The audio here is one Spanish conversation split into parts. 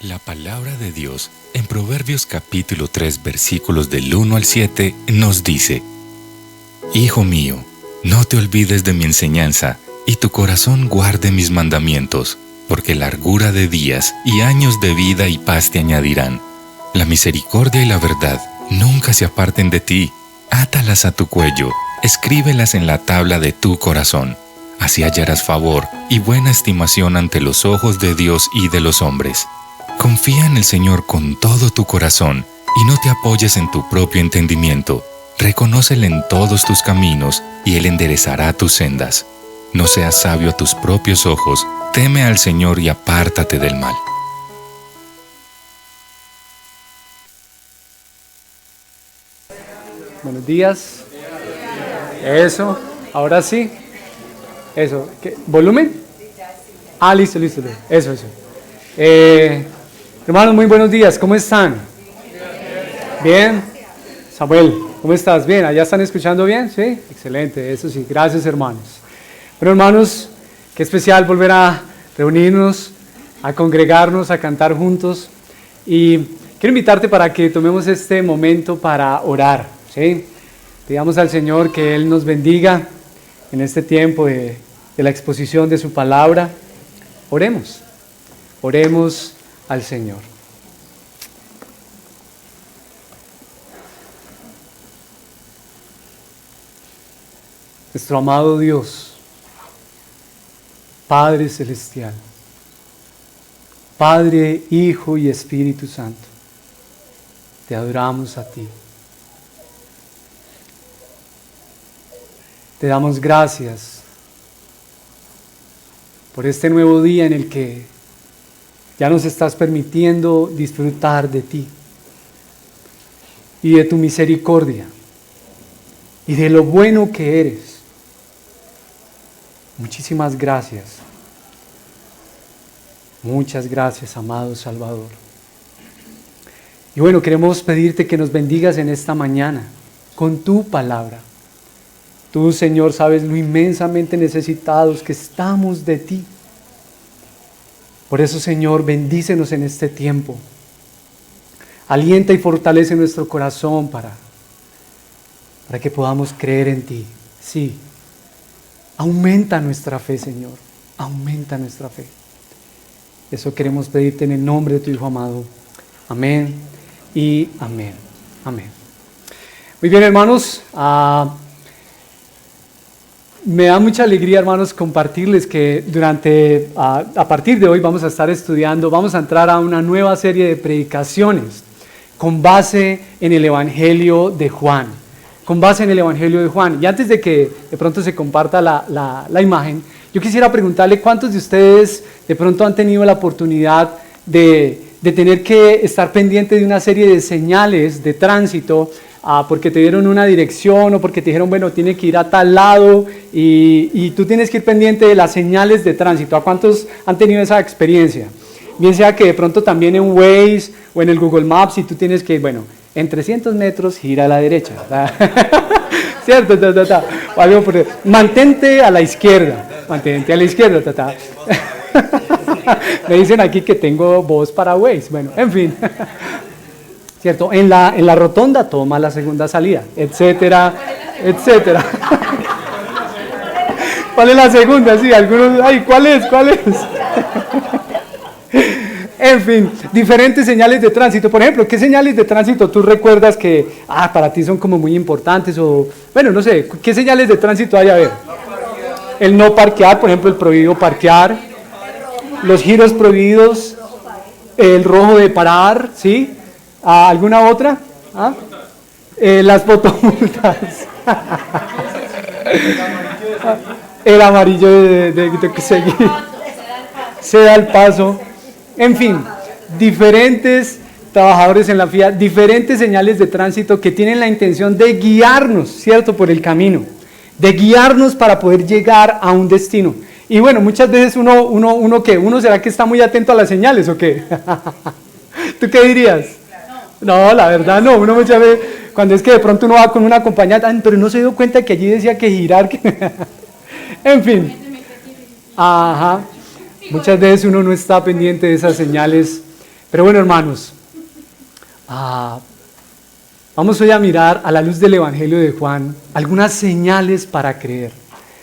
La palabra de Dios en Proverbios capítulo 3 versículos del 1 al 7 nos dice: Hijo mío, no te olvides de mi enseñanza, y tu corazón guarde mis mandamientos, porque largura de días y años de vida y paz te añadirán. La misericordia y la verdad nunca se aparten de ti. Átalas a tu cuello, escríbelas en la tabla de tu corazón. Así hallarás favor y buena estimación ante los ojos de Dios y de los hombres. Confía en el Señor con todo tu corazón y no te apoyes en tu propio entendimiento. Reconócele en todos tus caminos y Él enderezará tus sendas. No seas sabio a tus propios ojos, teme al Señor y apártate del mal. Buenos días. Eso, ahora sí. Eso, ¿qué? ¿Volumen? Listo. Eso. Hermanos, muy buenos días, ¿cómo están? Bien. Samuel, ¿cómo estás? Bien, ¿allá están escuchando bien? Sí, excelente, eso sí, gracias hermanos. Bueno hermanos, qué especial volver a reunirnos, a congregarnos, a cantar juntos. Y quiero invitarte para que tomemos este momento para orar, ¿sí? Pidamos al Señor que Él nos bendiga en este tiempo de la exposición de su palabra. Oremos al Señor. Nuestro amado Dios, Padre Celestial, Padre, Hijo y Espíritu Santo, te adoramos a ti. Te damos gracias por este nuevo día en el que ya nos estás permitiendo disfrutar de ti y de tu misericordia y de lo bueno que eres. Muchísimas gracias. Muchas gracias, amado Salvador. Y bueno, queremos pedirte que nos bendigas en esta mañana con tu palabra. Tú, Señor, sabes lo inmensamente necesitados que estamos de ti. Por eso, Señor, bendícenos en este tiempo. Alienta y fortalece nuestro corazón para que podamos creer en ti. Sí, aumenta nuestra fe, Señor. Aumenta nuestra fe. Eso queremos pedirte en el nombre de tu Hijo amado. Amén y amén. Amén. Muy bien, hermanos. Me da mucha alegría, hermanos, compartirles que a partir de hoy vamos a estar estudiando, vamos a entrar a una nueva serie de predicaciones con base en el Evangelio de Juan. Con base en el Evangelio de Juan. Y antes de que de pronto se comparta la imagen, yo quisiera preguntarle cuántos de ustedes de pronto han tenido la oportunidad de tener que estar pendiente de una serie de señales de tránsito, porque te dieron una dirección o porque te dijeron, bueno, tiene que ir a tal lado y tú tienes que ir pendiente de las señales de tránsito. ¿A cuántos han tenido esa experiencia? Bien sea que de pronto también en Waze o en el Google Maps, y tú tienes que, bueno, en 300 metros gira a la derecha. ¿Cierto? O algo por... Mantente a la izquierda. Me dicen aquí que tengo voz para Waze. Bueno, en fin. ¿Cierto? En la rotonda toma la segunda salida, etcétera. ¿Cuál es la segunda? Sí, algunos, ¿cuál es? En fin, diferentes señales de tránsito. Por ejemplo, ¿qué señales de tránsito tú recuerdas que para ti son como muy importantes? O, bueno, no sé, ¿qué señales de tránsito hay? A ver. El no parquear, por ejemplo, el prohibido parquear, los giros prohibidos, el rojo de parar, ¿sí? ¿Alguna otra? Las fotomultas. El amarillo de seguir. Se da el paso. En fin, diferentes trabajadores en la FIA, diferentes señales de tránsito que tienen la intención de guiarnos, ¿cierto?, por el camino, de guiarnos para poder llegar a un destino. Y bueno, muchas veces uno será que está muy atento a las señales, ¿o qué? ¿Tú qué dirías? No, la verdad no, uno muchas veces, cuando es que de pronto uno va con una acompañante, pero no se dio cuenta que allí decía que girar, en fin. Muchas veces uno no está pendiente de esas señales Pero bueno, hermanos, vamos hoy a mirar a la luz del Evangelio de Juan algunas señales para creer.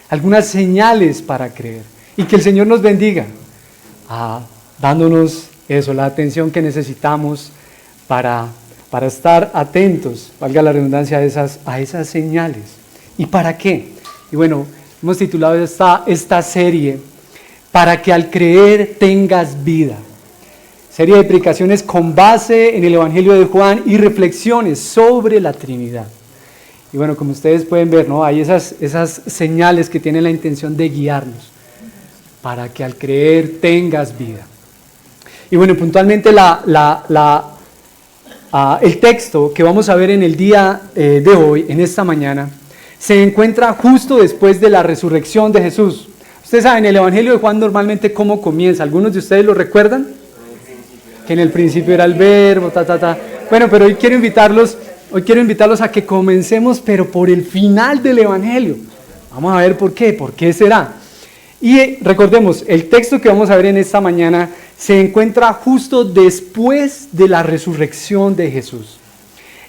Algunas señales para creer. Y que el Señor nos bendiga, dándonos eso, la atención que necesitamos para estar atentos, valga la redundancia, a esas señales. ¿Y para qué? Y bueno, hemos titulado esta serie, Para que al creer tengas vida. Serie de predicaciones con base en el Evangelio de Juan y reflexiones sobre la Trinidad. Y bueno, como ustedes pueden ver, ¿no? Hay esas señales que tienen la intención de guiarnos, para que al creer tengas vida. Y bueno, puntualmente el texto que vamos a ver en el día de hoy, en esta mañana, se encuentra justo después de la resurrección de Jesús. Ustedes saben, el Evangelio de Juan normalmente cómo comienza. ¿Algunos de ustedes lo recuerdan? Que en el principio era el verbo, Bueno, pero hoy quiero invitarlos a que comencemos, pero por el final del Evangelio. Vamos a ver por qué. ¿Por qué será? Y recordemos, el texto que vamos a ver en esta mañana se encuentra justo después de la resurrección de Jesús.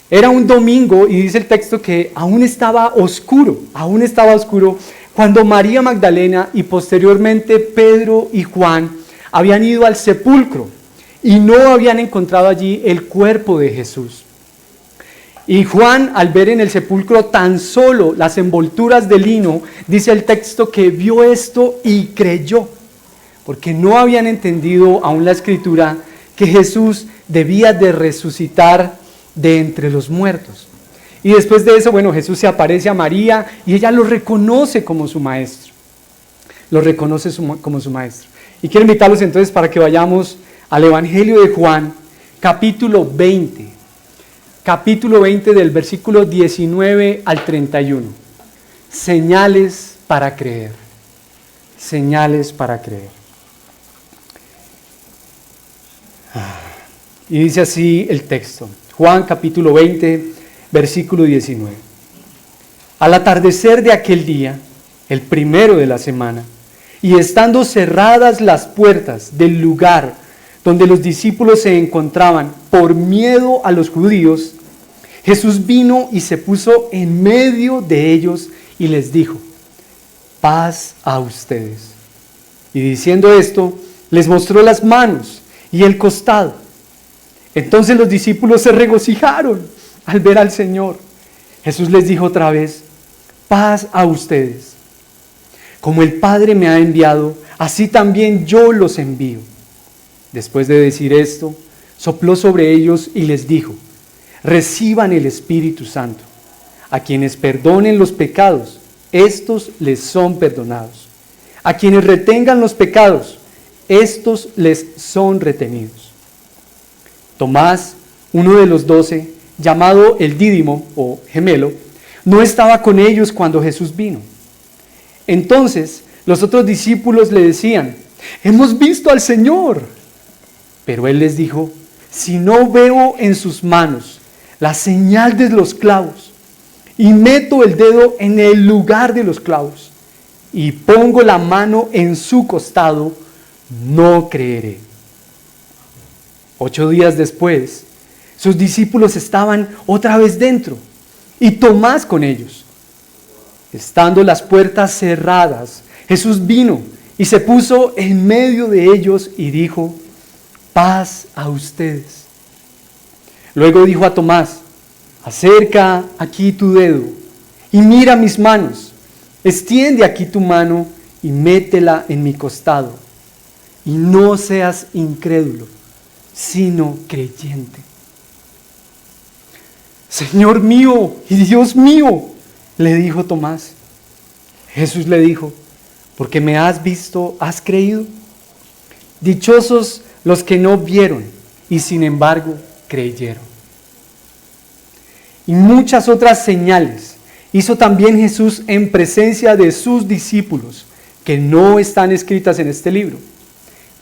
Era un domingo y dice el texto que aún estaba oscuro, cuando María Magdalena y posteriormente Pedro y Juan habían ido al sepulcro y no habían encontrado allí el cuerpo de Jesús. Y Juan, al ver en el sepulcro tan solo las envolturas de lino, dice el texto que vio esto y creyó, porque no habían entendido aún la Escritura que Jesús debía de resucitar de entre los muertos. Y después de eso, bueno, Jesús se aparece a María y ella lo reconoce como su maestro. Y quiero invitarlos entonces para que vayamos al Evangelio de Juan, capítulo 20. Capítulo 20 del versículo 19 al 31. Señales para creer. Señales para creer. Y dice así el texto. Juan capítulo 20, versículo 19. Al atardecer de aquel día, el primero de la semana, y estando cerradas las puertas del lugar donde los discípulos se encontraban por miedo a los judíos, Jesús vino y se puso en medio de ellos y les dijo: paz a ustedes. Y diciendo esto, les mostró las manos y el costado. Entonces los discípulos se regocijaron al ver al Señor. Jesús les dijo otra vez: paz a ustedes. Como el Padre me ha enviado, así también yo los envío. Después de decir esto, sopló sobre ellos y les dijo: reciban el Espíritu Santo. A quienes perdonen los pecados, estos les son perdonados. A quienes retengan los pecados, estos les son retenidos. Tomás, uno de los 12, llamado el Dídimo o gemelo, no estaba con ellos cuando Jesús vino. Entonces los otros discípulos le decían: hemos visto al Señor. Pero él les dijo: si no veo en sus manos la señal de los clavos, y meto el dedo en el lugar de los clavos, y pongo la mano en su costado, no creeré. 8 días después, sus discípulos estaban otra vez dentro, y Tomás con ellos. Estando las puertas cerradas, Jesús vino y se puso en medio de ellos y dijo: paz a ustedes. Luego dijo a Tomás: acerca aquí tu dedo y mira mis manos. Extiende aquí tu mano y métela en mi costado. Y no seas incrédulo, sino creyente. Señor mío y Dios mío, le dijo Tomás. Jesús le dijo: porque me has visto, has creído. Dichosos los que no vieron y sin embargo creyeron. Y muchas otras señales hizo también Jesús en presencia de sus discípulos, que no están escritas en este libro.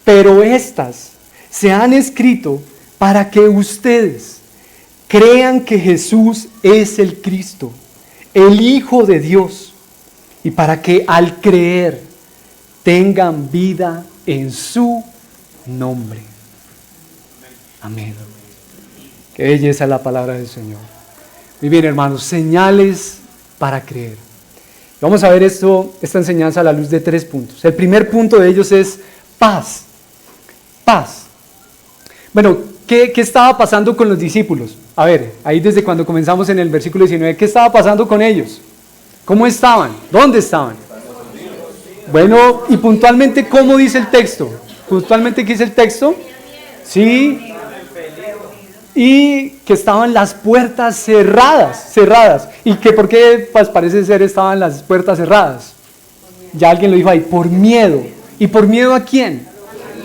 Pero estas se han escrito para que ustedes crean que Jesús es el Cristo, el Hijo de Dios, y para que al creer tengan vida en su nombre. Amén. Qué belleza es la palabra del Señor. Muy bien, hermanos, señales para creer. Vamos a ver esta enseñanza a la luz de 3 puntos. El primer punto de ellos es paz. Paz. Bueno, ¿qué estaba pasando con los discípulos? A ver, ahí desde cuando comenzamos en el versículo 19, ¿qué estaba pasando con ellos? ¿Cómo estaban? ¿Dónde estaban? Bueno, y puntualmente, ¿cómo dice el texto? Puntualmente, ¿qué dice el texto? Sí. Y que estaban las puertas cerradas. ¿Y que por qué pues, parece ser estaban las puertas cerradas? Ya alguien lo dijo ahí, por miedo. ¿Y por miedo a quién?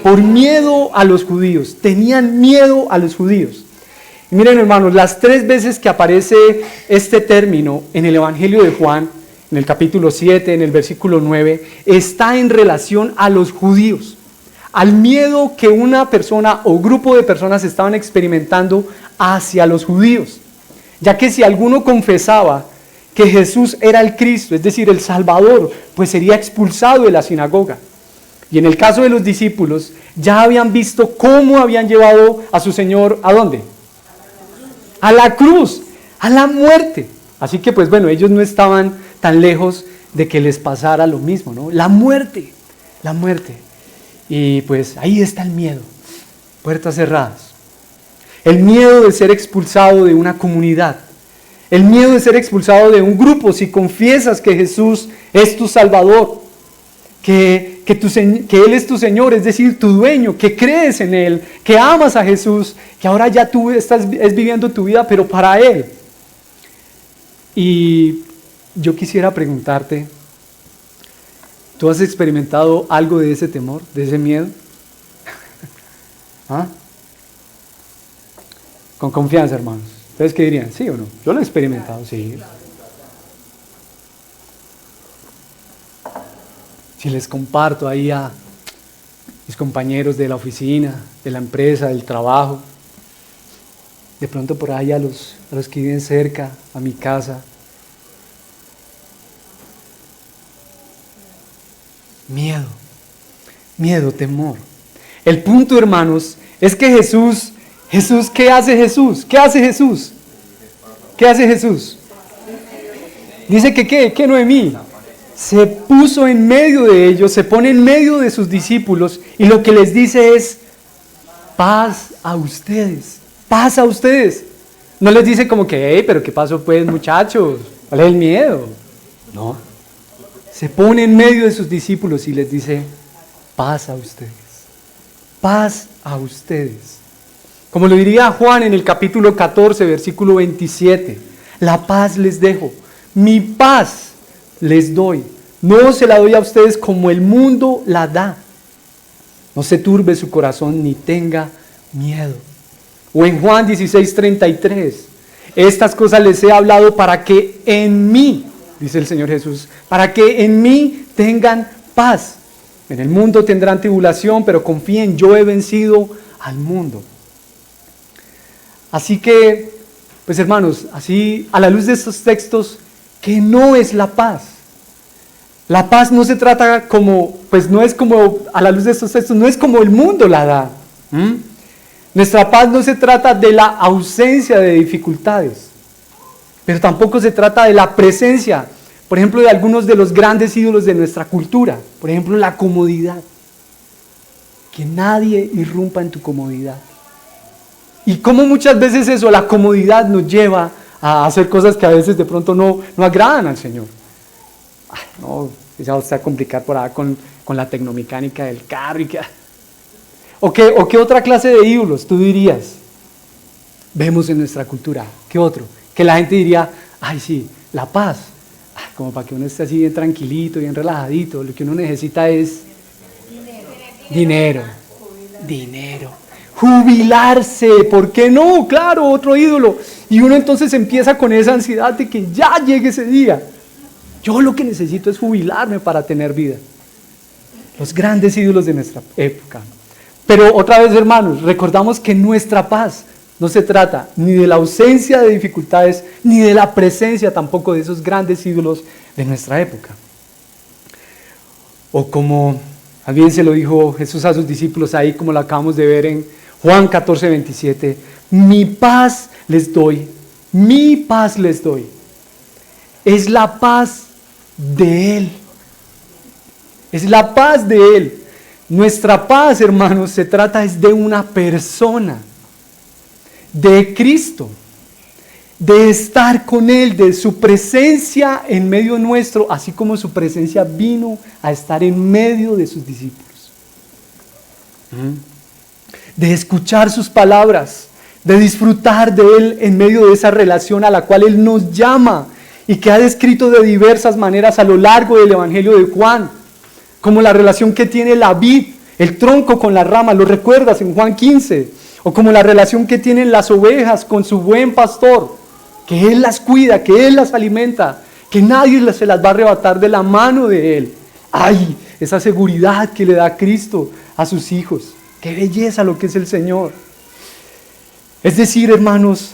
Por miedo a los judíos. Tenían miedo a los judíos. Y miren, hermanos, las 3 veces que aparece este término en el Evangelio de Juan, en el capítulo 7, en el versículo 9, está en relación a los judíos, al miedo que una persona o grupo de personas estaban experimentando hacia los judíos, ya que si alguno confesaba que Jesús era el Cristo, es decir, el Salvador, pues sería expulsado de la sinagoga. Y en el caso de los discípulos, ya habían visto cómo habían llevado a su Señor, ¿a dónde? A la cruz, a la muerte. Así que pues bueno, ellos no estaban tan lejos de que les pasara lo mismo, ¿no? La muerte. Y pues ahí está el miedo, puertas cerradas. El miedo de ser expulsado de una comunidad. El miedo de ser expulsado de un grupo si confiesas que Jesús es tu Salvador, que Él es tu Señor, es decir, tu dueño, que crees en Él, que amas a Jesús, que ahora ya tú estás viviendo tu vida, pero para Él. Y yo quisiera preguntarte, ¿tú has experimentado algo de ese temor, de ese miedo? ¿Ah? Con confianza, hermanos. ¿Ustedes qué dirían? ¿Sí o no? Yo lo he experimentado, sí. Si les comparto ahí a mis compañeros de la oficina, de la empresa, del trabajo, de pronto por ahí a los que viven cerca, a mi casa. Miedo, temor. El punto, hermanos, es que Jesús, ¿qué hace Jesús? ¿Qué hace Jesús? ¿Qué hace Jesús? Dice que ¿qué Noemí? Se puso en medio de ellos, se pone en medio de sus discípulos y lo que les dice es, paz a ustedes, paz a ustedes. No les dice como que, hey, pero ¿qué pasó pues muchachos? ¿Cuál es el miedo? No. Se pone en medio de sus discípulos y les dice, paz a ustedes, paz a ustedes. Como lo diría Juan en el capítulo 14, versículo 27, la paz les dejo, mi paz les doy, no se la doy a ustedes como el mundo la da. No se turbe su corazón ni tenga miedo. O en Juan 16:33, estas cosas les he hablado para que en mí, dice el Señor Jesús, para que en mí tengan paz. En el mundo tendrán tribulación, pero confíen, yo he vencido al mundo. Así que, pues hermanos, así a la luz de estos textos, ¿qué no es la paz? La paz no se trata como, pues no es como, a la luz de estos textos, no es como el mundo la da. Nuestra paz no se trata de la ausencia de dificultades, pero tampoco se trata de la presencia, por ejemplo, de algunos de los grandes ídolos de nuestra cultura, por ejemplo, la comodidad. Que nadie irrumpa en tu comodidad. Y como muchas veces eso, la comodidad nos lleva a hacer cosas que a veces de pronto no agradan al Señor. No, ya se va a complicar por ahí con la tecnomecánica del carro. ¿O qué otra clase de ídolos tú dirías? Vemos en nuestra cultura. ¿Qué otro? Que la gente diría, ay sí, la paz. Como para que uno esté así bien tranquilito, bien relajadito. Lo que uno necesita es dinero. Jubilarse, ¿por qué no? Claro, otro ídolo. Y uno entonces empieza con esa ansiedad de que ya llegue ese día. Yo lo que necesito es jubilarme para tener vida. Los grandes ídolos de nuestra época. Pero otra vez, hermanos, recordamos que nuestra paz no se trata ni de la ausencia de dificultades, ni de la presencia tampoco de esos grandes ídolos de nuestra época. O como también se lo dijo Jesús a sus discípulos ahí, como lo acabamos de ver en Juan 14, 27. Mi paz les doy, mi paz les doy. Es la paz de Él. Es la paz de Él. Nuestra paz, hermanos, se trata es de una persona, de Cristo, de estar con Él, de su presencia en medio nuestro, así como su presencia vino a estar en medio de sus discípulos. De escuchar sus palabras, de disfrutar de Él en medio de esa relación a la cual Él nos llama y que ha descrito de diversas maneras a lo largo del Evangelio de Juan, como la relación que tiene la vid, el tronco con la rama, ¿lo recuerdas en Juan 15? O como la relación que tienen las ovejas con su buen pastor, que Él las cuida, que Él las alimenta, que nadie se las va a arrebatar de la mano de Él. ¡Ay! Esa seguridad que le da Cristo a sus hijos. ¡Qué belleza lo que es el Señor! Es decir, hermanos,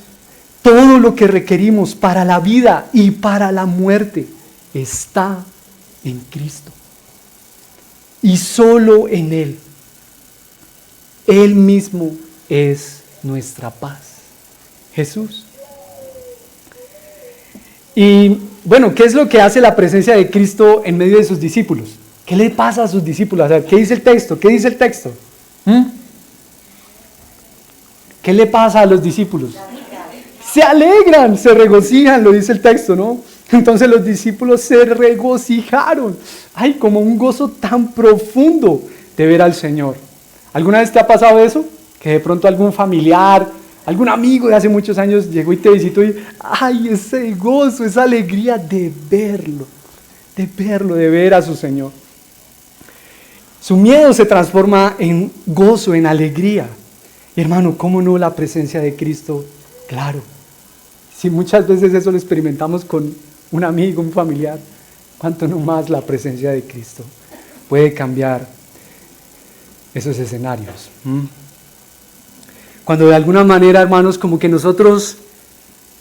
todo lo que requerimos para la vida y para la muerte está en Cristo. Y solo en Él. Él mismo es nuestra paz. Jesús. Y bueno, ¿qué es lo que hace la presencia de Cristo en medio de sus discípulos? ¿Qué le pasa a sus discípulos? A ver, ¿qué dice el texto? ¿Qué dice el texto? ¿Qué le pasa a los discípulos? Se alegran, se regocijan, lo dice el texto, ¿no? Entonces los discípulos se regocijaron. Ay, como un gozo tan profundo de ver al Señor. ¿Alguna vez te ha pasado eso? Que de pronto algún familiar, algún amigo de hace muchos años llegó y te visitó y, ay, ese gozo, esa alegría de verlo, de ver a su Señor. Su miedo se transforma en gozo, en alegría. Y hermano, ¿cómo no la presencia de Cristo? Claro. Si muchas veces eso lo experimentamos con un amigo, un familiar, ¿cuánto no más la presencia de Cristo puede cambiar esos escenarios? Cuando de alguna manera, hermanos, como que nosotros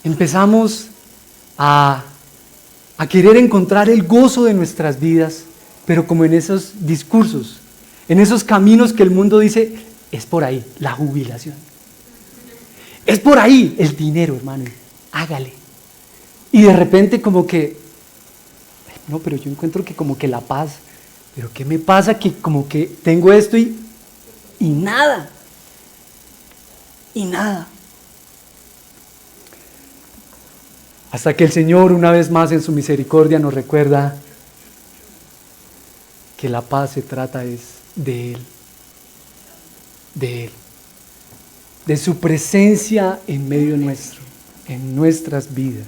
empezamos a querer encontrar el gozo de nuestras vidas, pero como en esos discursos, en esos caminos que el mundo dice, es por ahí la jubilación. Es por ahí el dinero, hermano, hágale. Y de repente como que, no, pero yo encuentro que como que la paz, pero ¿qué me pasa? Que como que tengo esto y nada. Y nada. Hasta que el Señor una vez más en su misericordia nos recuerda que la paz se trata es de Él. De Él. De su presencia en medio nuestro, en nuestras vidas.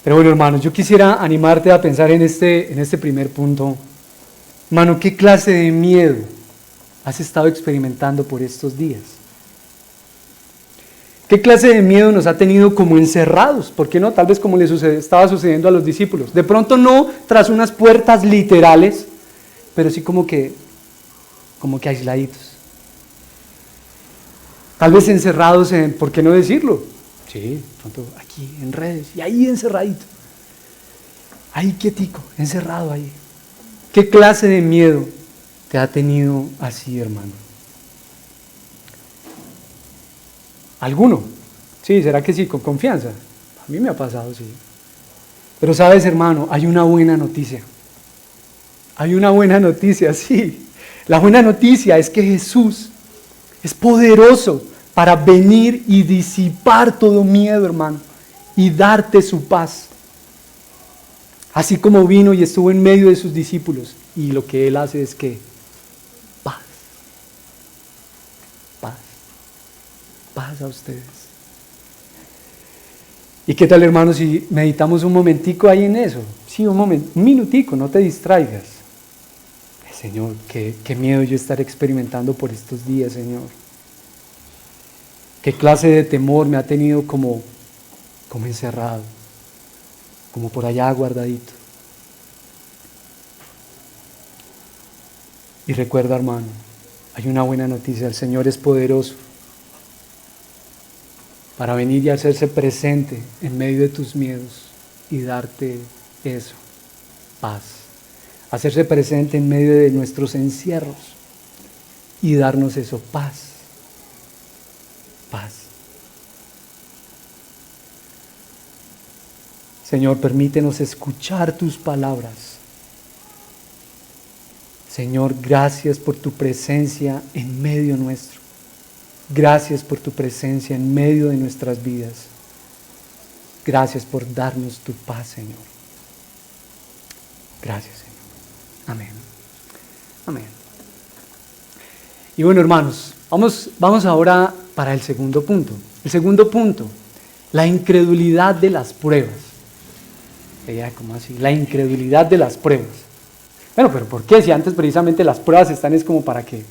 Pero bueno, hermanos, yo quisiera animarte a pensar en este primer punto. Hermano, ¿qué clase de miedo has estado experimentando por estos días? ¿Qué clase de miedo nos ha tenido como encerrados? ¿Por qué no? Tal vez como le estaba sucediendo a los discípulos. De pronto no tras unas puertas literales, pero sí como que aisladitos. Tal vez encerrados en, ¿por qué no decirlo? Sí, pronto aquí en redes y ahí encerradito. Ahí quietico, encerrado ahí. ¿Qué clase de miedo te ha tenido así, hermano? ¿Alguno? Sí, ¿será que sí? Con confianza. A mí me ha pasado, sí. Pero sabes, hermano, hay una buena noticia. Hay una buena noticia, sí. La buena noticia es que Jesús es poderoso para venir y disipar todo miedo, hermano, y darte su paz. Así como vino y estuvo en medio de sus discípulos, y lo que Él hace es que paz, paz, paz a ustedes. ¿Y qué tal, hermano, si meditamos un momentico ahí en eso? Sí, un minutico, no te distraigas. Señor, qué miedo yo estar experimentando por estos días, Señor. ¿Qué clase de temor me ha tenido como encerrado, como por allá guardadito? Y recuerda, hermano, hay una buena noticia, el Señor es poderoso para venir y hacerse presente en medio de tus miedos y darte eso, paz. Hacerse presente en medio de nuestros encierros y darnos eso, paz. Paz. Señor, permítenos escuchar tus palabras. Señor, gracias por tu presencia en medio nuestro. Gracias por tu presencia en medio de nuestras vidas. Gracias por darnos tu paz, Señor. Gracias, Señor. Amén. Amén. Y bueno, hermanos, vamos ahora para el segundo punto. El segundo punto, la incredulidad de las pruebas. ¿Cómo así? La incredulidad de las pruebas. Bueno, pero ¿por qué? Si antes precisamente las pruebas están es como para que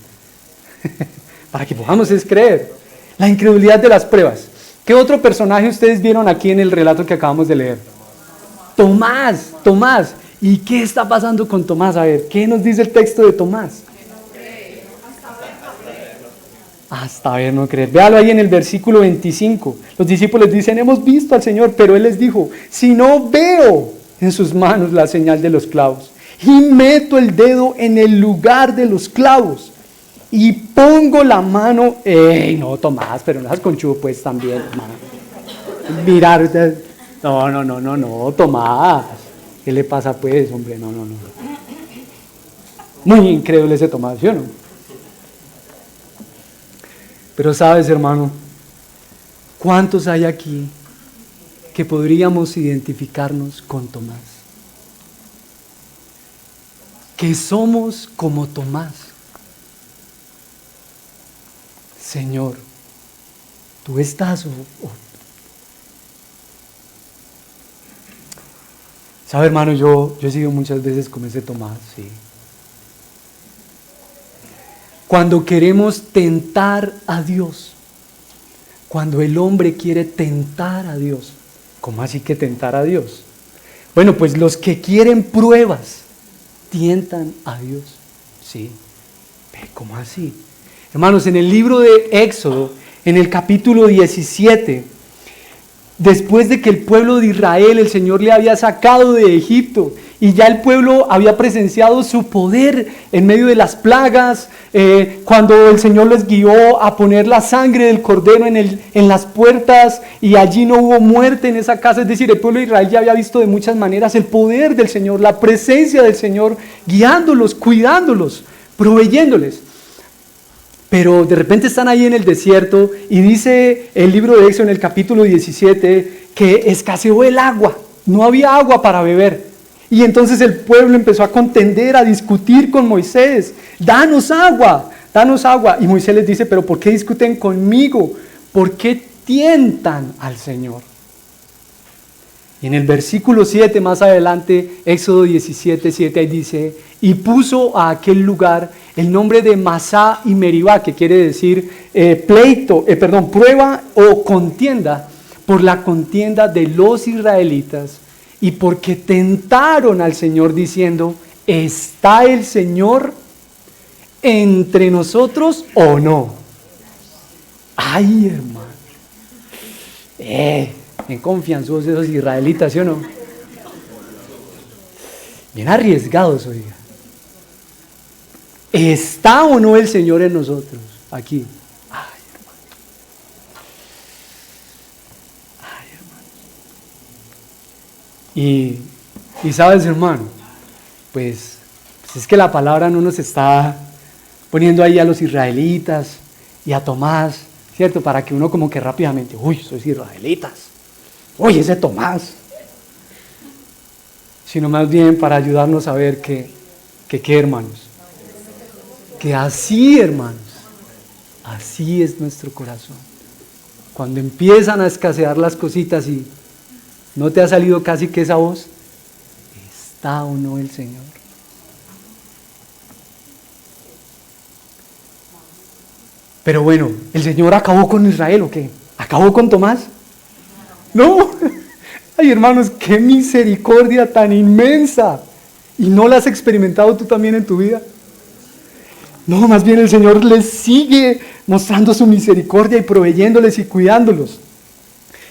para que podamos es creer. La incredulidad de las pruebas. ¿Qué otro personaje ustedes vieron aquí en el relato que acabamos de leer? Tomás. ¿Y qué está pasando con Tomás? A ver, ¿qué nos dice el texto de Tomás? Hasta ver, no creer. Véalo ahí en el versículo 25. Los discípulos dicen, hemos visto al Señor, pero Él les dijo, si no veo en sus manos la señal de los clavos, y meto el dedo en el lugar de los clavos, y pongo la mano, no, Tomás, pero no seas conchudo pues también, hermano. Mirar, no, Tomás, ¿qué le pasa pues, hombre? No. Muy increíble ese Tomás, ¿sí o no? Pero sabes, hermano, ¿cuántos hay aquí que podríamos identificarnos con Tomás? Que somos como Tomás. Señor, tú estás. ¿Sabe, hermano? Yo he sido muchas veces como ese Tomás, sí. Cuando queremos tentar a Dios, cuando el hombre quiere tentar a Dios, ¿cómo así que tentar a Dios? Bueno, pues los que quieren pruebas tientan a Dios, ¿sí? ¿Cómo así? Hermanos, en el libro de Éxodo, en el capítulo 17, después de que el pueblo de Israel, el Señor le había sacado de Egipto, y ya el pueblo había presenciado su poder en medio de las plagas, cuando el Señor les guió a poner la sangre del cordero en las puertas, y allí no hubo muerte en esa casa. Es decir, el pueblo de Israel ya había visto de muchas maneras el poder del Señor, la presencia del Señor, guiándolos, cuidándolos, proveyéndoles. Pero de repente están ahí en el desierto, y dice el libro de Éxodo en el capítulo 17 que escaseó el agua, no había agua para beber. Y entonces el pueblo empezó a contender, a discutir con Moisés, danos agua. Y Moisés les dice, pero ¿por qué discuten conmigo? ¿Por qué tientan al Señor? Y en el versículo 7 más adelante, Éxodo 17:7, ahí dice, y puso a aquel lugar el nombre de Masá y Meribá, que quiere decir prueba o contienda, por la contienda de los israelitas, y porque tentaron al Señor diciendo, ¿está el Señor entre nosotros o no? Ay, hermano. Bien confianzosos esos israelitas, ¿sí o no? Bien arriesgados, oiga. ¿Está o no el Señor en nosotros? Aquí. Ay, hermano. Y sabes, hermano, pues es que la palabra no nos está poniendo ahí a los israelitas y a Tomás, ¿cierto? Para que uno como que rápidamente, sois israelitas, ese Tomás. Sino más bien para ayudarnos a ver que hermanos, que así, hermanos, así es nuestro corazón. Cuando empiezan a escasear las cositas y no te ha salido casi que esa voz, ¿está o no el Señor? Pero bueno, ¿el Señor acabó con Israel o qué? ¿Acabó con Tomás? No. Ay, hermanos, qué misericordia tan inmensa. ¿Y no la has experimentado tú también en tu vida? No, más bien el Señor les sigue mostrando su misericordia y proveyéndoles y cuidándolos.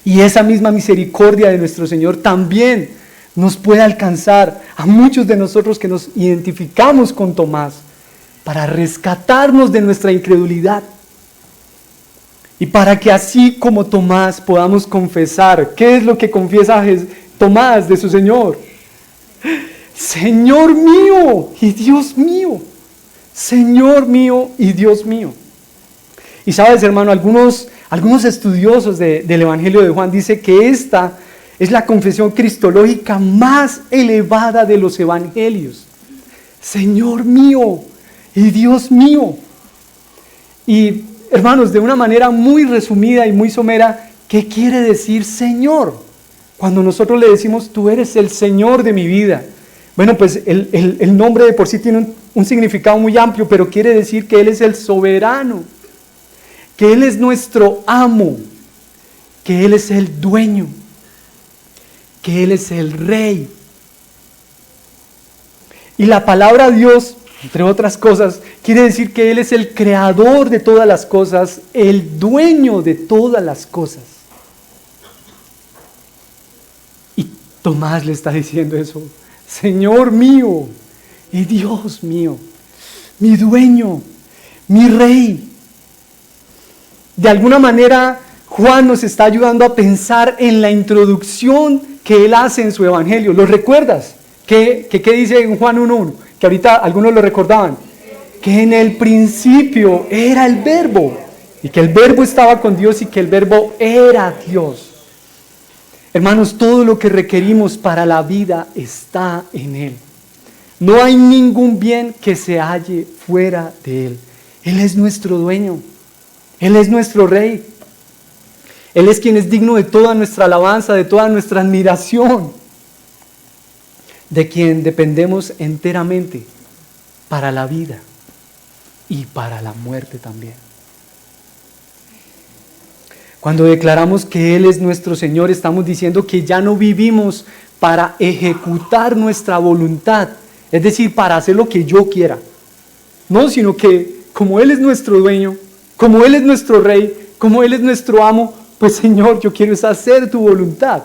Y esa misma misericordia de nuestro Señor también nos puede alcanzar a muchos de nosotros que nos identificamos con Tomás, para rescatarnos de nuestra incredulidad. Y para que así como Tomás podamos confesar, ¿qué es lo que confiesa Tomás de su Señor? Señor mío y Dios mío. Señor mío y Dios mío. Y sabes, hermano, algunos estudiosos del Evangelio de Juan dicen que esta es la confesión cristológica más elevada de los evangelios. Señor mío y Dios mío. Y hermanos, de una manera muy resumida y muy somera, ¿qué quiere decir Señor? Cuando nosotros le decimos, tú eres el Señor de mi vida. Bueno, pues el nombre de por sí tiene un significado muy amplio, pero quiere decir que Él es el soberano, que Él es nuestro amo, que Él es el dueño, que Él es el rey. Y la palabra Dios, entre otras cosas, quiere decir que Él es el creador de todas las cosas, el dueño de todas las cosas. Y Tomás le está diciendo eso, Señor mío y Dios mío, mi dueño, mi rey. De alguna manera, Juan nos está ayudando a pensar en la introducción que él hace en su evangelio. ¿Lo recuerdas? ¿Qué dice en Juan 1:1? Que ahorita algunos lo recordaban. Que en el principio era el verbo, y que el verbo estaba con Dios y que el verbo era Dios. Hermanos, todo lo que requerimos para la vida está en Él. No hay ningún bien que se halle fuera de Él. Él es nuestro dueño. Él es nuestro rey. Él es quien es digno de toda nuestra alabanza, de toda nuestra admiración, de quien dependemos enteramente para la vida y para la muerte también. Cuando declaramos que Él es nuestro Señor, estamos diciendo que ya no vivimos para ejecutar nuestra voluntad, es decir, para hacer lo que yo quiera. No, sino que como Él es nuestro dueño, como Él es nuestro rey, como Él es nuestro amo, pues Señor, yo quiero hacer tu voluntad.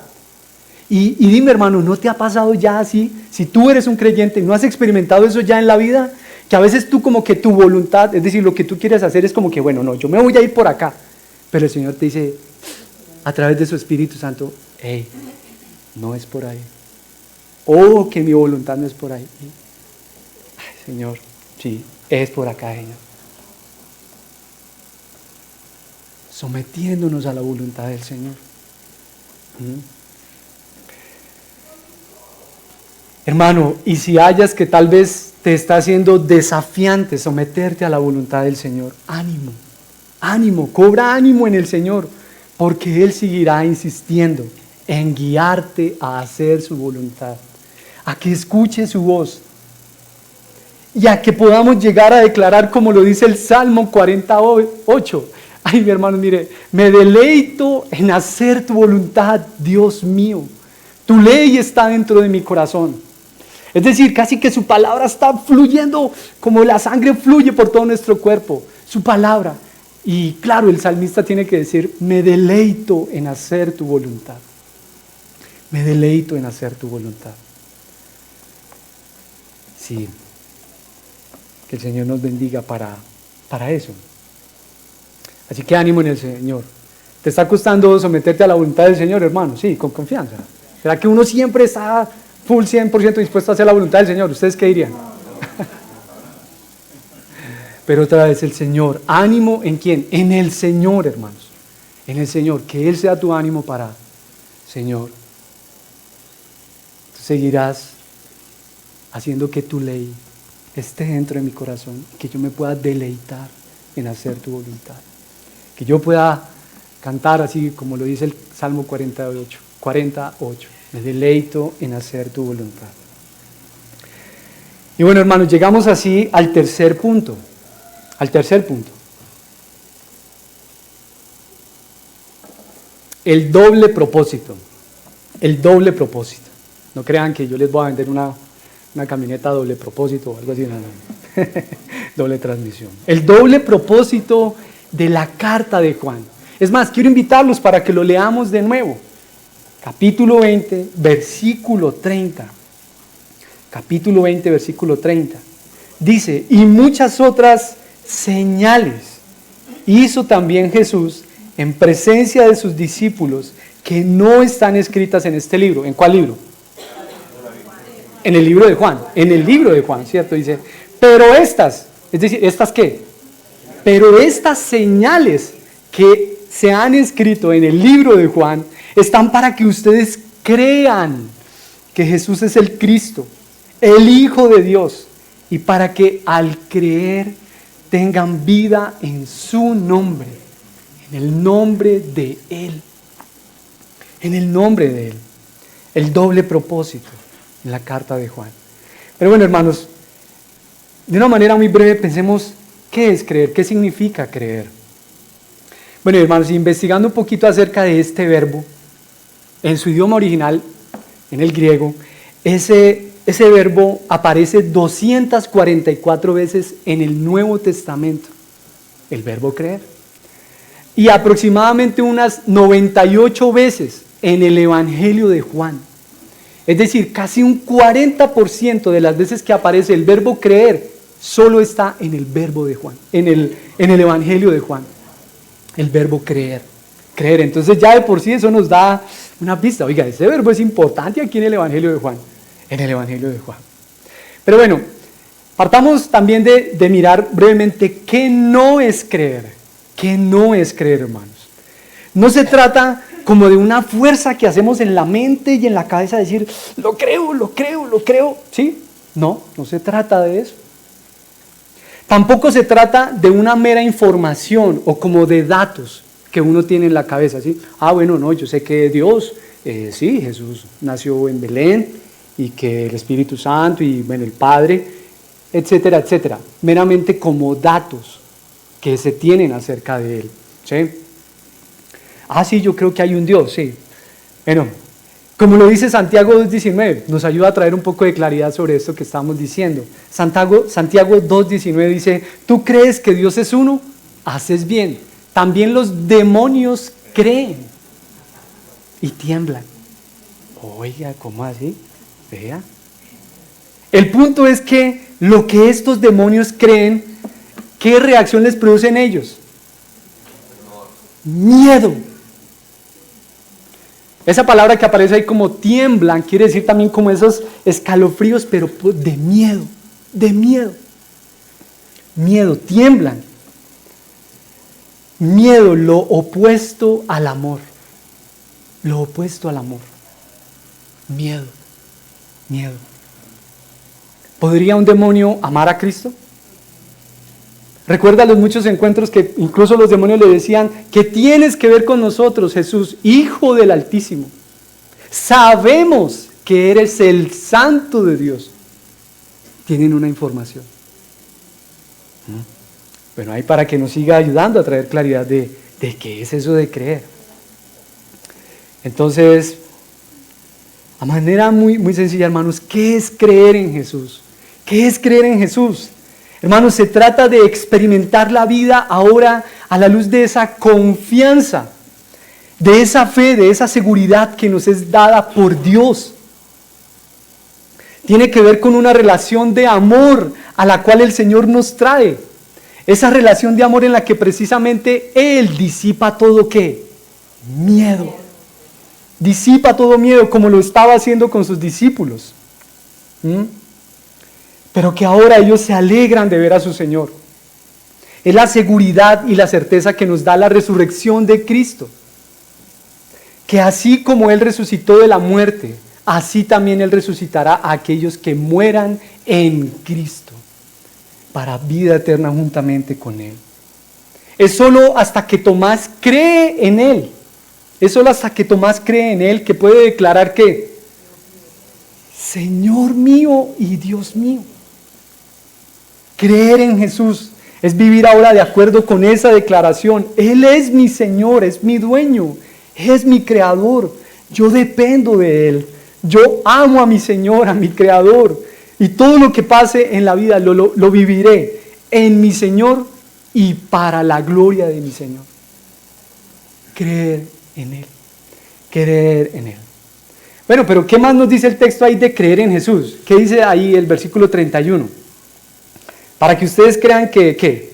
Y dime, hermano, ¿no te ha pasado ya así? Si tú eres un creyente, ¿no has experimentado eso ya en la vida? Que a veces tú como que tu voluntad, es decir, lo que tú quieres hacer es como que, bueno, no, yo me voy a ir por acá. Pero el Señor te dice, a través de su Espíritu Santo, hey, no es por ahí. Oh, que mi voluntad no es por ahí. Ay, Señor, sí, es por acá, Señor. Sometiéndonos a la voluntad del Señor. Hermano, y si hallas que tal vez te está haciendo desafiante someterte a la voluntad del Señor, ánimo, ánimo, cobra ánimo en el Señor, porque Él seguirá insistiendo en guiarte a hacer su voluntad, a que escuche su voz y a que podamos llegar a declarar como lo dice el Salmo 48. Ay, mi hermano, mire, me deleito en hacer tu voluntad, Dios mío. Tu ley está dentro de mi corazón. Es decir, casi que su palabra está fluyendo como la sangre fluye por todo nuestro cuerpo. Su palabra. Y claro, el salmista tiene que decir, me deleito en hacer tu voluntad. Me deleito en hacer tu voluntad. Sí. Que el Señor nos bendiga para eso. Así que ánimo en el Señor. ¿Te está costando someterte a la voluntad del Señor, hermano? Sí, con confianza. ¿Será que uno siempre está full 100% dispuesto a hacer la voluntad del Señor? ¿Ustedes qué dirían? Pero otra vez el Señor. ¿Ánimo en quién? En el Señor, hermanos. En el Señor. Que Él sea tu ánimo para Señor. Tú seguirás haciendo que tu ley esté dentro de mi corazón. Que yo me pueda deleitar en hacer tu voluntad. Que yo pueda cantar así como lo dice el Salmo 48. Me deleito en hacer tu voluntad. Y bueno, hermanos, llegamos así al tercer punto. El doble propósito. No crean que yo les voy a vender una camioneta doble propósito o algo así. No. Doble transmisión. El doble propósito de la carta de Juan. Es más, quiero invitarlos para que lo leamos de nuevo. Capítulo 20, versículo 30. Capítulo 20, versículo 30. Dice, y muchas otras señales hizo también Jesús en presencia de sus discípulos que no están escritas en este libro. ¿En cuál libro? En el libro de Juan. En el libro de Juan, ¿cierto? Dice, pero estas, es decir, ¿estas qué? Pero estas señales que se han escrito en el libro de Juan están para que ustedes crean que Jesús es el Cristo, el Hijo de Dios, y para que al creer tengan vida en su nombre, en el nombre de Él, en el nombre de Él. El doble propósito en la carta de Juan. Pero bueno, hermanos, de una manera muy breve pensemos qué es creer, qué significa creer. Bueno, hermanos, investigando un poquito acerca de este verbo, en su idioma original, en el griego, ese verbo aparece 244 veces en el Nuevo Testamento, el verbo creer, y aproximadamente unas 98 veces en el Evangelio de Juan. Es decir, casi un 40% de las veces que aparece el verbo creer solo está en el verbo de Juan, en el Evangelio de Juan, el verbo creer. Entonces ya de por sí eso nos da una pista. Oiga, ese verbo es importante aquí en el Evangelio de Juan. En el Evangelio de Juan. Pero bueno, partamos también de mirar brevemente qué no es creer. ¿Qué no es creer, hermanos? No se trata como de una fuerza que hacemos en la mente y en la cabeza, decir, lo creo, ¿sí? No se trata de eso. Tampoco se trata de una mera información o como de datos que uno tiene en la cabeza, ¿sí? Bueno, no, yo sé que Dios, sí, Jesús nació en Belén, y que el Espíritu Santo y bueno, el Padre, etcétera, etcétera, meramente como datos que se tienen acerca de Él, ¿sí? Sí, yo creo que hay un Dios, sí. Bueno, como lo dice Santiago 2.19, nos ayuda a traer un poco de claridad sobre esto que estamos diciendo. Santiago 2.19 dice, ¿tú crees que Dios es uno? Haces bien. También los demonios creen y tiemblan. Oiga, ¿cómo así? Vea. El punto es que lo que estos demonios creen, ¿qué reacción les produce en ellos? Miedo. Esa palabra que aparece ahí como tiemblan, quiere decir también como esos escalofríos, pero de miedo, Miedo, tiemblan. Miedo, lo opuesto al amor. Lo opuesto al amor. Miedo. ¿Podría un demonio amar a Cristo? Recuerda los muchos encuentros que incluso los demonios le decían, ¿qué tienes que ver con nosotros, Jesús, Hijo del Altísimo? Sabemos que eres el Santo de Dios. Tienen una información. Bueno, ahí para que nos siga ayudando a traer claridad de qué es eso de creer. Entonces, a manera muy, muy sencilla, hermanos, ¿qué es creer en Jesús? ¿Qué es creer en Jesús? Hermanos, se trata de experimentar la vida ahora a la luz de esa confianza, de esa fe, de esa seguridad que nos es dada por Dios. Tiene que ver con una relación de amor a la cual el Señor nos trae. Esa relación de amor en la que precisamente Él disipa todo ¿qué? Miedo. Disipa todo miedo como lo estaba haciendo con sus discípulos. Pero que ahora ellos se alegran de ver a su Señor. Es la seguridad y la certeza que nos da la resurrección de Cristo. Que así como Él resucitó de la muerte, así también Él resucitará a aquellos que mueran en Cristo, para vida eterna juntamente con Él. Es solo hasta que Tomás cree en Él, que puede declarar que Señor mío y Dios mío. Creer en Jesús es vivir ahora de acuerdo con esa declaración. Él es mi Señor, es mi dueño, es mi creador. Yo dependo de Él. Yo amo a mi Señor, a mi creador. Y todo lo que pase en la vida lo viviré en mi Señor y para la gloria de mi Señor. Creer en Él. Creer en Él. Bueno, pero ¿qué más nos dice el texto ahí de creer en Jesús? ¿Qué dice ahí el versículo 31? Para que ustedes crean que, ¿qué?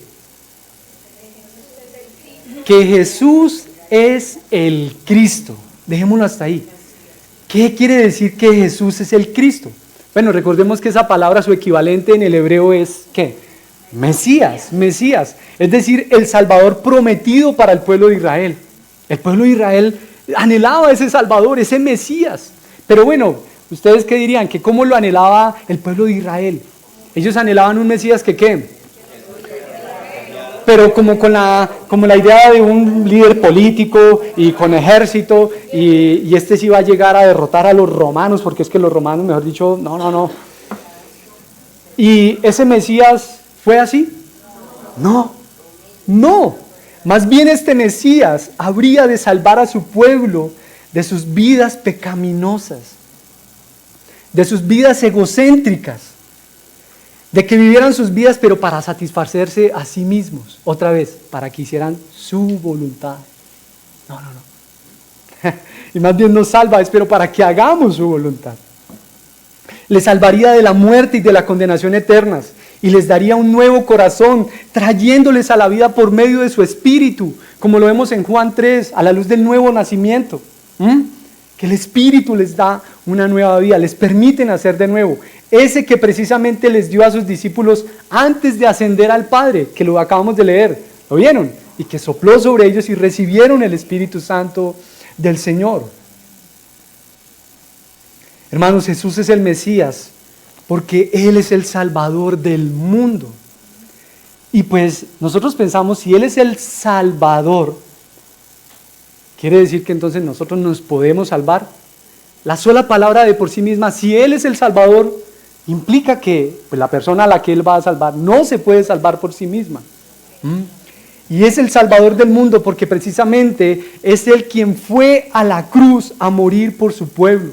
Que Jesús es el Cristo. Dejémoslo hasta ahí. ¿Qué quiere decir que Jesús es el Cristo? Bueno, recordemos que esa palabra, su equivalente en el hebreo es, ¿qué? Mesías, Mesías. Es decir, el Salvador prometido para el pueblo de Israel. El pueblo de Israel anhelaba ese Salvador, ese Mesías. Pero bueno, ¿ustedes qué dirían? ¿Que cómo lo anhelaba el pueblo de Israel? Ellos anhelaban un Mesías que ¿qué? Pero como la idea de un líder político y con ejército y este sí iba a llegar a derrotar a los romanos, porque es que los romanos, mejor dicho, no. ¿Y ese Mesías fue así? No. Más bien este Mesías habría de salvar a su pueblo de sus vidas pecaminosas, de sus vidas egocéntricas, de que vivieran sus vidas pero para satisfacerse a sí mismos, otra vez, para que hicieran su voluntad. No. Y más bien nos salva, es pero para que hagamos su voluntad. Les salvaría de la muerte y de la condenación eternas y les daría un nuevo corazón, trayéndoles a la vida por medio de su Espíritu, como lo vemos en Juan 3, a la luz del nuevo nacimiento. Que el Espíritu les da una nueva vida, les permite nacer de nuevo. Ese que precisamente les dio a sus discípulos antes de ascender al Padre, que lo acabamos de leer, ¿lo vieron? Y que sopló sobre ellos y recibieron el Espíritu Santo del Señor. Hermanos, Jesús es el Mesías porque Él es el Salvador del mundo. Y pues nosotros pensamos, si Él es el Salvador, ¿quiere decir que entonces nosotros nos podemos salvar? La sola palabra de por sí misma, si Él es el Salvador, implica que pues, la persona a la que Él va a salvar no se puede salvar por sí misma. Y es el Salvador del mundo porque precisamente es Él quien fue a la cruz a morir por su pueblo,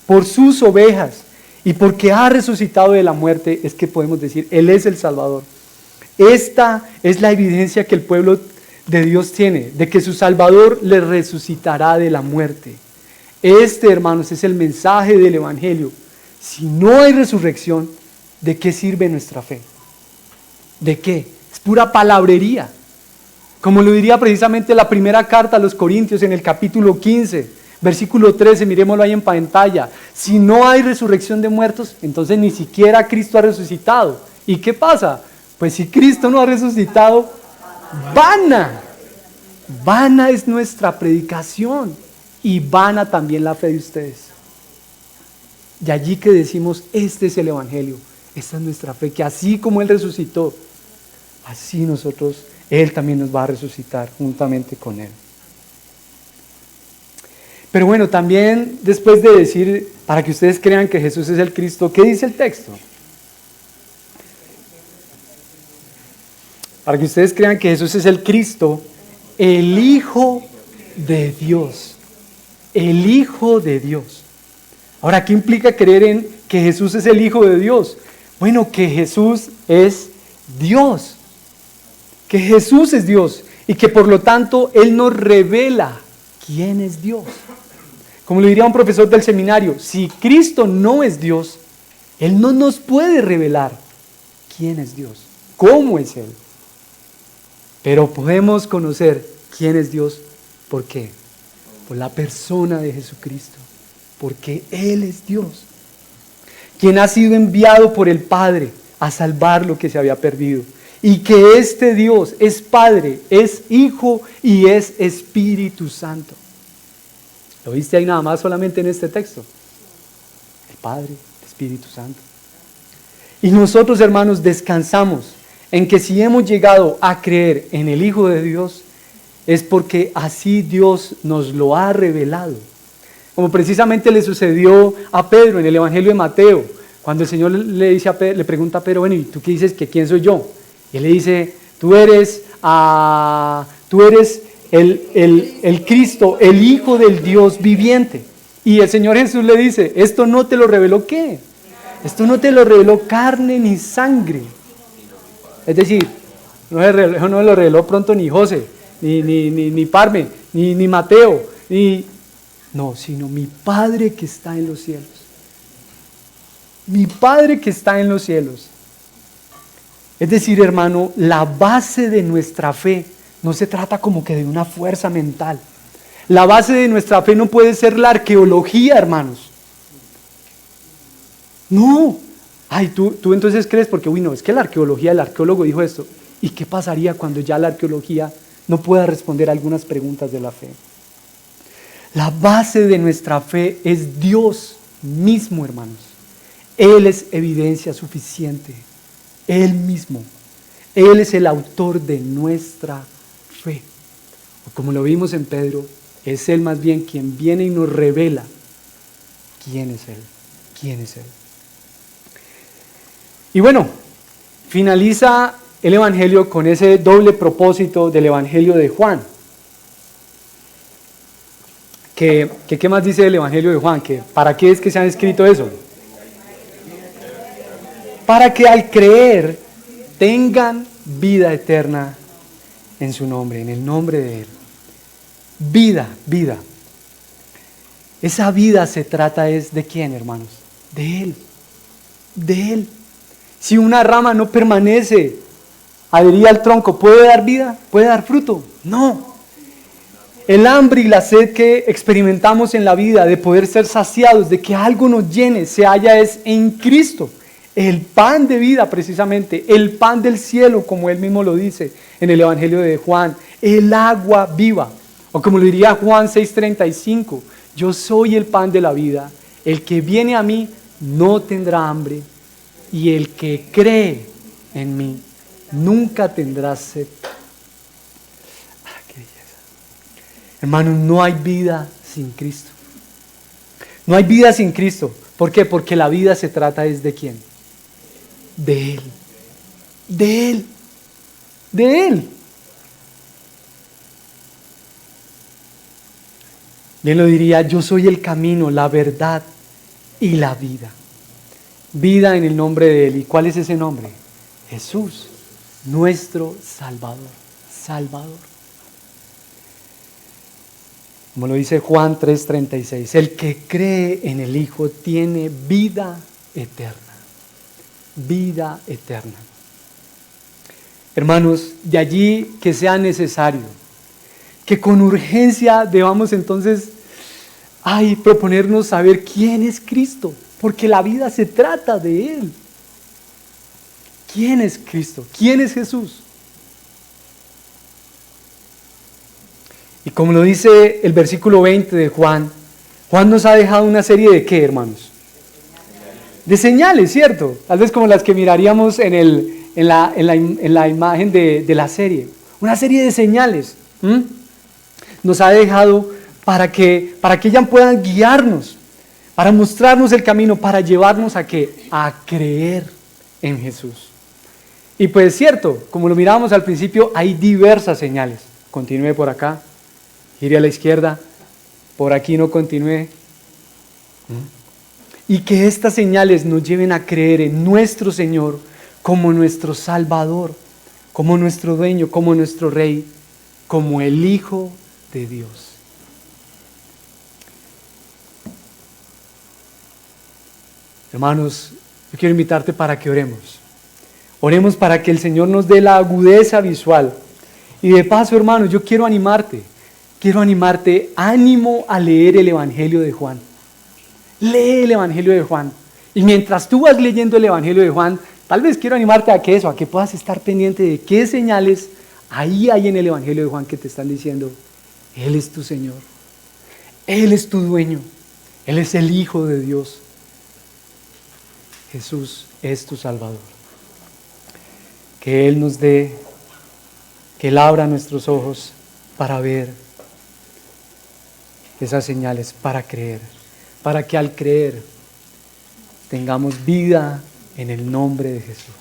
por sus ovejas, y porque ha resucitado de la muerte, es que podemos decir, Él es el Salvador. Esta es la evidencia que el pueblo de Dios tiene, de que su Salvador le resucitará de la muerte. Este, hermanos, es el mensaje del Evangelio. Si no hay resurrección, ¿de qué sirve nuestra fe? ¿De qué? Es pura palabrería. Como lo diría precisamente la primera carta a los Corintios en el capítulo 15, versículo 13, miremoslo ahí en pantalla. Si no hay resurrección de muertos, entonces ni siquiera Cristo ha resucitado. ¿Y qué pasa? Pues si Cristo no ha resucitado, vana es nuestra predicación y vana también la fe de ustedes. De allí que decimos, este es el Evangelio, esta es nuestra fe, que así como Él resucitó, así nosotros, Él también nos va a resucitar juntamente con Él. Pero bueno, también después de decir, para que ustedes crean que Jesús es el Cristo, ¿qué dice el texto? Para que ustedes crean que Jesús es el Cristo, el Hijo de Dios. El Hijo de Dios. Ahora, ¿qué implica creer en que Jesús es el Hijo de Dios? Bueno, que Jesús es Dios. Que Jesús es Dios y que por lo tanto Él nos revela quién es Dios. Como le diría un profesor del seminario, si Cristo no es Dios, Él no nos puede revelar quién es Dios, cómo es Él. Pero podemos conocer quién es Dios. ¿Por qué? Por la persona de Jesucristo. Porque Él es Dios. Quien ha sido enviado por el Padre a salvar lo que se había perdido. Y que este Dios es Padre, es Hijo y es Espíritu Santo. ¿Lo viste ahí nada más solamente en este texto? El Padre, el Espíritu Santo. Y nosotros, hermanos, descansamos en que si hemos llegado a creer en el Hijo de Dios, es porque así Dios nos lo ha revelado. Como precisamente le sucedió a Pedro en el Evangelio de Mateo, cuando el Señor le dice a Pedro, le pregunta a Pedro, bueno, ¿y tú qué dices? ¿Que quién soy yo? Y él le dice, tú eres el Cristo, el Hijo del Dios viviente. Y el Señor Jesús le dice, esto no te lo reveló ¿qué? Esto no te lo reveló carne ni sangre. Es decir, no lo reveló pronto ni José, ni Parme, ni Mateo, no, sino mi Padre que está en los cielos. Mi Padre que está en los cielos. Es decir, hermano, la base de nuestra fe no se trata como que de una fuerza mental. La base de nuestra fe no puede ser la arqueología, hermanos. No. Ay, tú entonces crees porque, uy, no, es que la arqueología, el arqueólogo dijo esto. ¿Y qué pasaría cuando ya la arqueología no pueda responder algunas preguntas de la fe? La base de nuestra fe es Dios mismo, hermanos. Él es evidencia suficiente. Él mismo. Él es el autor de nuestra fe. O como lo vimos en Pedro, es Él más bien quien viene y nos revela quién es Él. ¿Quién es Él? Y bueno, finaliza el Evangelio con ese doble propósito del Evangelio de Juan. ¿Qué más dice el Evangelio de Juan? ¿Para qué es que se han escrito eso? Para que al creer tengan vida eterna en su nombre, en el nombre de Él. Vida, vida. Esa vida se trata es de quién, hermanos? De Él. De Él. Si una rama no permanece adherida al tronco, ¿puede dar vida? ¿Puede dar fruto? No. El hambre y la sed que experimentamos en la vida de poder ser saciados, de que algo nos llene, se halla es en Cristo. El pan de vida precisamente, el pan del cielo, como Él mismo lo dice en el Evangelio de Juan, el agua viva. O como lo diría Juan 6:35, yo soy el pan de la vida, el que viene a mí no tendrá hambre, y el que cree en mí nunca tendrá sed. ¡Qué belleza! Hermanos, no hay vida sin Cristo. No hay vida sin Cristo. ¿Por qué? Porque la vida se trata es de ¿quién? De Él. De Él. De Él. Y Él lo diría, yo soy el camino, la verdad y la vida. Vida en el nombre de Él. ¿Y cuál es ese nombre? Jesús, nuestro Salvador. Salvador. Como lo dice Juan 3:36, el que cree en el Hijo tiene vida eterna. Vida eterna. Hermanos, de allí que sea necesario, que con urgencia debamos entonces proponernos saber quién es Cristo. Porque la vida se trata de Él. ¿Quién es Cristo? ¿Quién es Jesús? Y como lo dice el versículo 20 de Juan, Juan nos ha dejado una serie de ¿qué, hermanos? De señales, ¿cierto? Tal vez como las que miraríamos en la imagen de la serie. Una serie de señales. Nos ha dejado para que ellas puedan guiarnos, para mostrarnos el camino, para llevarnos a ¿qué? A creer en Jesús. Y pues cierto, como lo mirábamos al principio, hay diversas señales. Continúe por acá, gire a la izquierda, por aquí no continúe. Y que estas señales nos lleven a creer en nuestro Señor como nuestro Salvador, como nuestro dueño, como nuestro Rey, como el Hijo de Dios. Hermanos, yo quiero invitarte para que oremos. Oremos para que el Señor nos dé la agudeza visual. Y de paso, hermanos, yo quiero animarte. Ánimo a leer el Evangelio de Juan. Lee el Evangelio de Juan. Y mientras tú vas leyendo el Evangelio de Juan, tal vez quiero animarte a que puedas estar pendiente de qué señales ahí hay en el Evangelio de Juan que te están diciendo, Él es tu Señor. Él es tu dueño. Él es el Hijo de Dios. Jesús es tu Salvador. Que Él nos dé, que Él abra nuestros ojos para ver esas señales, para creer, para que al creer tengamos vida en el nombre de Jesús.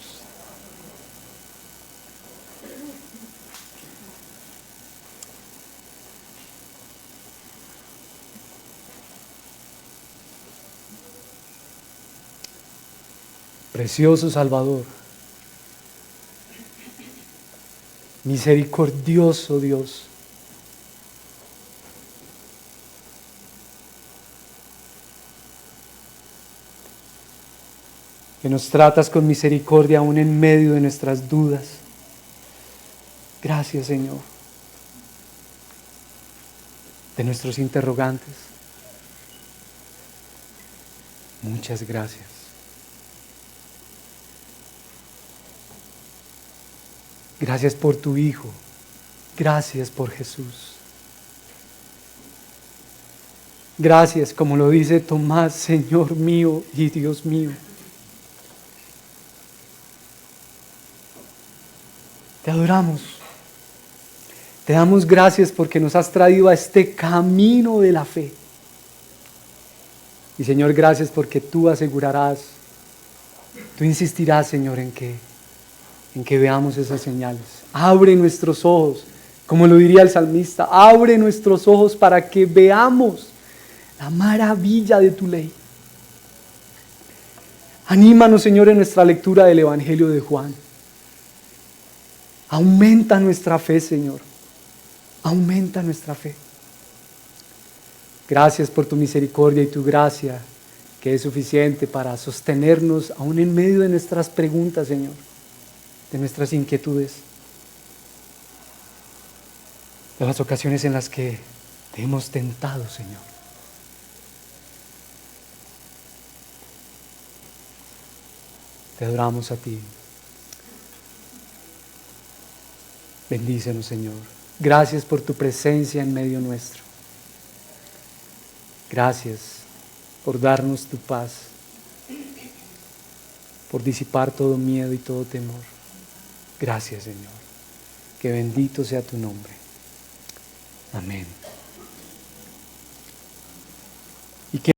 Precioso Salvador, misericordioso Dios, que nos tratas con misericordia aún en medio de nuestras dudas. Gracias, Señor, de nuestros interrogantes. Muchas gracias. Gracias por tu Hijo. Gracias por Jesús. Gracias, como lo dice Tomás, Señor mío y Dios mío. Te adoramos. Te damos gracias porque nos has traído a este camino de la fe. Y Señor, gracias porque tú asegurarás, tú insistirás, Señor, en que veamos esas señales. Abre nuestros ojos, como lo diría el salmista, abre nuestros ojos para que veamos la maravilla de tu ley. Anímanos, Señor, en nuestra lectura del Evangelio de Juan. Aumenta nuestra fe, Señor. Aumenta nuestra fe. Gracias por tu misericordia y tu gracia, que es suficiente para sostenernos aún en medio de nuestras preguntas, Señor, de nuestras inquietudes, de las ocasiones en las que te hemos tentado, Señor. Te adoramos a ti. Bendícenos, Señor. Gracias por tu presencia en medio nuestro. Gracias por darnos tu paz, por disipar todo miedo y todo temor. Gracias, Señor. Que bendito sea tu nombre. Amén.